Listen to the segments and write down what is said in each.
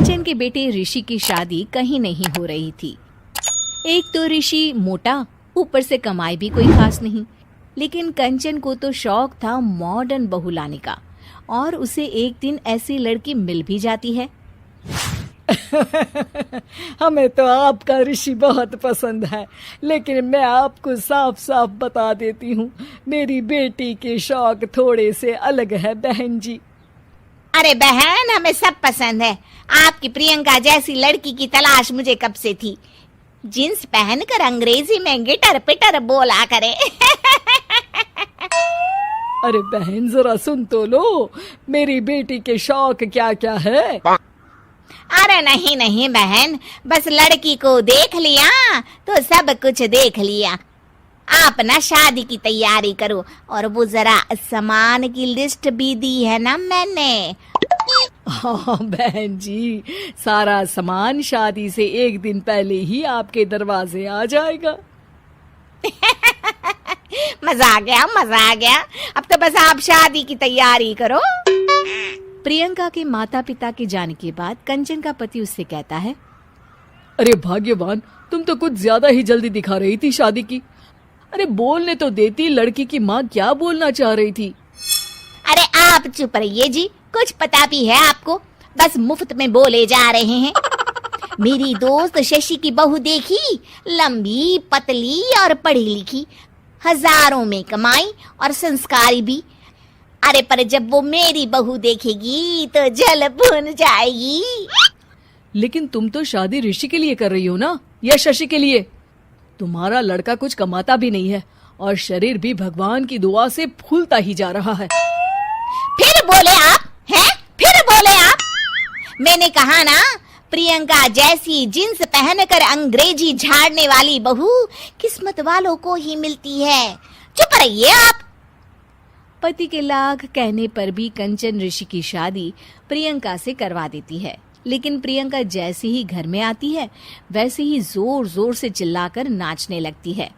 कंचन के बेटे ऋषि की शादी कहीं नहीं हो रही थी। एक तो ऋषि मोटा, ऊपर से कमाई भी कोई खास नहीं। लेकिन कंचन को तो शौक था मॉडर्न बहू लाने का, और उसे एक दिन ऐसी लड़की मिल भी जाती है। हमें तो आपका ऋषि बहुत पसंद है, लेकिन मैं आपको साफ साफ बता देती हूँ, मेरी बेटी के शौक थोड़े से अलग है बहन जी। अरे बहन, हमें सब पसंद है। आपकी प्रियंका जैसी लड़की की तलाश मुझे कब से थी। जींस पहनकर अंग्रेजी में गिटर पिटर बोला करे। अरे बहन, जरा सुन तो लो, मेरी बेटी के शौक क्या क्या है। अरे नहीं नहीं बहन, बस लड़की को देख लिया तो सब कुछ देख लिया। आप ना शादी की तैयारी करो, और वो जरा सामान की लिस्ट भी दी है ना मैंने। हाँ बहन जी, सारा सामान शादी से एक दिन पहले ही आपके दरवाजे आ जाएगा। मजा आ गया। अब तो बस आप शादी की तैयारी करो। प्रियंका के माता पिता के जाने के बाद कंचन का पति उससे कहता है, अरे भाग्यवान, तुम तो कुछ ज्यादा ही जल्दी दिखा रही थी शादी की। अरे बोलने तो देती, लड़की की माँ क्या बोलना चाह रही थी। अरे आप चुप रहिए जी, कुछ पता भी है आपको, बस मुफ्त में बोले जा रहे हैं। मेरी दोस्त शशि की बहू देखी, लंबी पतली और पढ़ी लिखी, हजारों में कमाई और संस्कारी भी। अरे पर जब वो मेरी बहू देखेगी तो जल भुन जाएगी। लेकिन तुम तो शादी ऋषि के लिए कर रही हो ना, या शशि के लिए? तुम्हारा लड़का कुछ कमाता भी नहीं है, और शरीर भी भगवान की दुआ से फूलता ही जा रहा है। फिर बोले आप हैं? फिर बोले आप? मैंने कहा ना, प्रियंका जैसी जींस पहनकर अंग्रेजी झाड़ने वाली बहू किस्मत वालों को ही मिलती है। चुप रहिए आप। पति के लाख कहने पर भी कंचन ऋषि की शादी प्रियंका से करवा देती है। लेकिन प्रियंका जैसे ही घर में आती है, वैसे ही जोर जोर से चिल्लाकर नाचने लगती है।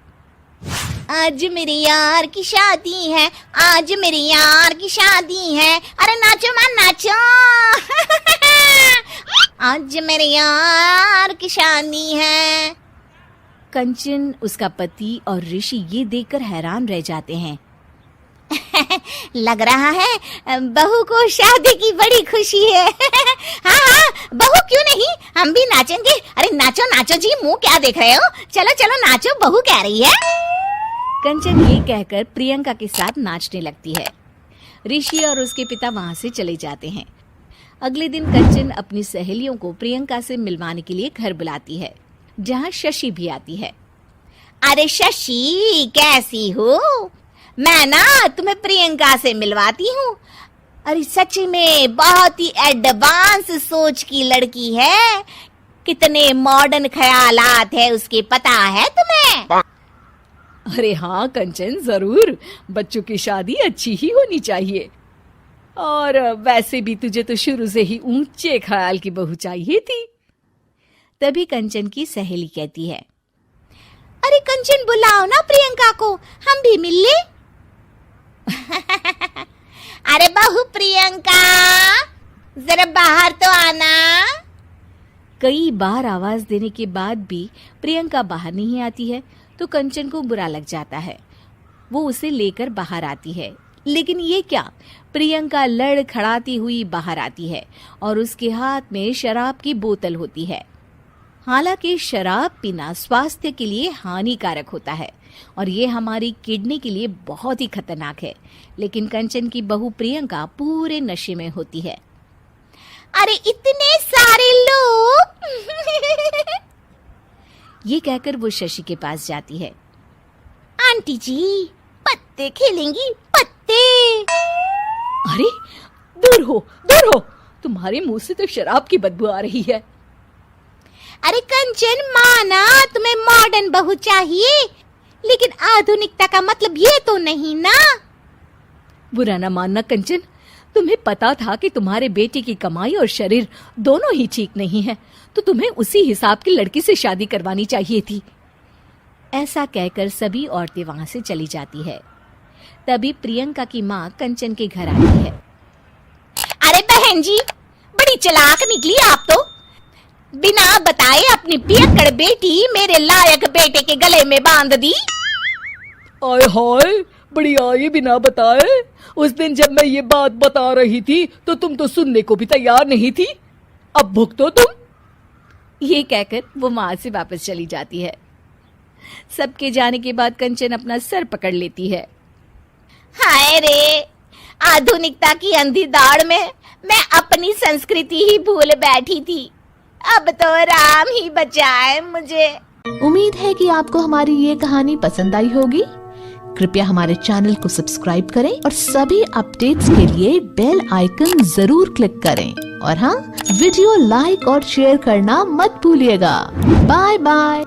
आज मेरे यार की शादी है, आज मेरे यार की शादी है, अरे नाचो मां नाचो। आज मेरे यार की शादी है। कंचन, उसका पति और ऋषि ये देखकर हैरान रह जाते हैं। लग रहा है बहू को शादी की बड़ी खुशी है। हाँ, बहू क्यों नहीं, हम भी नाचेंगे। अरे नाचो नाचो जी, मुंह क्या देख रहे हो, चलो चलो नाचो, बहू कह रही है। कंचन ये कहकर प्रियंका के साथ नाचने लगती है। ऋषि और उसके पिता वहां से चले जाते हैं। अगले दिन कंचन अपनी सहेलियों को प्रियंका से मिलवाने के लिए घर बुलाती है, जहाँ शशि भी आती है। अरे शशि, कैसी हो? मैं ना तुम्हें प्रियंका से मिलवाती हूँ। अरे सच में बहुत ही एडवांस सोच की लड़की है, कितने मॉडर्न ख्यालात है उसके, पता है तुम्हें? अरे हाँ कंचन, जरूर, बच्चों की शादी अच्छी ही होनी चाहिए। और वैसे भी तुझे तो शुरू से ही ऊंचे ख्याल की बहू चाहिए थी। तभी कंचन की सहेली कहती है, अरे कंचन, बुलाओ ना प्रियंका को, हम भी मिल ले। अरे बहू प्रियंका, जरा बाहर तो आना। कई बार आवाज देने के बाद भी प्रियंका बाहर नहीं आती है, तो कंचन को बुरा लग जाता है। वो उसे लेकर बाहर आती है, लेकिन ये क्या, प्रियंका लड़खड़ाती हुई बाहर आती है और उसके हाथ में शराब की बोतल होती है। हालांकि शराब पीना स्वास्थ्य के लिए हानिकारक होता है और ये हमारी किडनी के लिए बहुत ही खतरनाक है, लेकिन कंचन की बहू प्रियंका पूरे नशे में होती है। अरे इतने सारे लोग। ये कहकर वो शशि के पास जाती है। आंटी जी, पत्ते खेलेंगी, पत्ते। अरे दूर हो, तुम्हारे मुंह से तो शराब की बदबू आ रही है। अरे कंचन, माना तुम्हें मॉडर्न बहू चाहिए, लेकिन आधुनिकता का मतलब ये तो नहीं ना। बुरा ना मानना कंचन, तुम्हें पता था कि तुम्हारे बेटे की कमाई और शरीर दोनों ही ठीक नहीं है, तो तुम्हें उसी हिसाब की लड़की से शादी करवानी चाहिए थी। ऐसा कहकर सभी औरतें वहां से चली जाती है। तभी प्रियंका की माँ कंचन के घर आती है। अरे बहन जी, बड़ी चालाक निकली आप तो। बिना बताए अपनी पियक्कड़ बेटी मेरे लायक बेटे के गले में बांध दी। आय हाय, बड़ी आई बिना बताए। उस दिन जब मैं ये बात बता रही थी तो तुम तो सुनने को भी तैयार नहीं थी। अब भुगतो तुम। ये कहकर वो वहां से वापस चली जाती है। सबके जाने के बाद कंचन अपना सर पकड़ लेती है। हाय रे, आधुनिकता की अंधी दौड़ में मैं अपनी संस्कृति ही भूल बैठी थी। अब तो राम ही बचाए मुझे। उम्मीद है कि आपको हमारी ये कहानी पसंद आई होगी। कृपया हमारे चैनल को सब्सक्राइब करें और सभी अपडेट्स के लिए बेल आइकन जरूर क्लिक करें। और हाँ, वीडियो लाइक और शेयर करना मत भूलिएगा। Bye bye.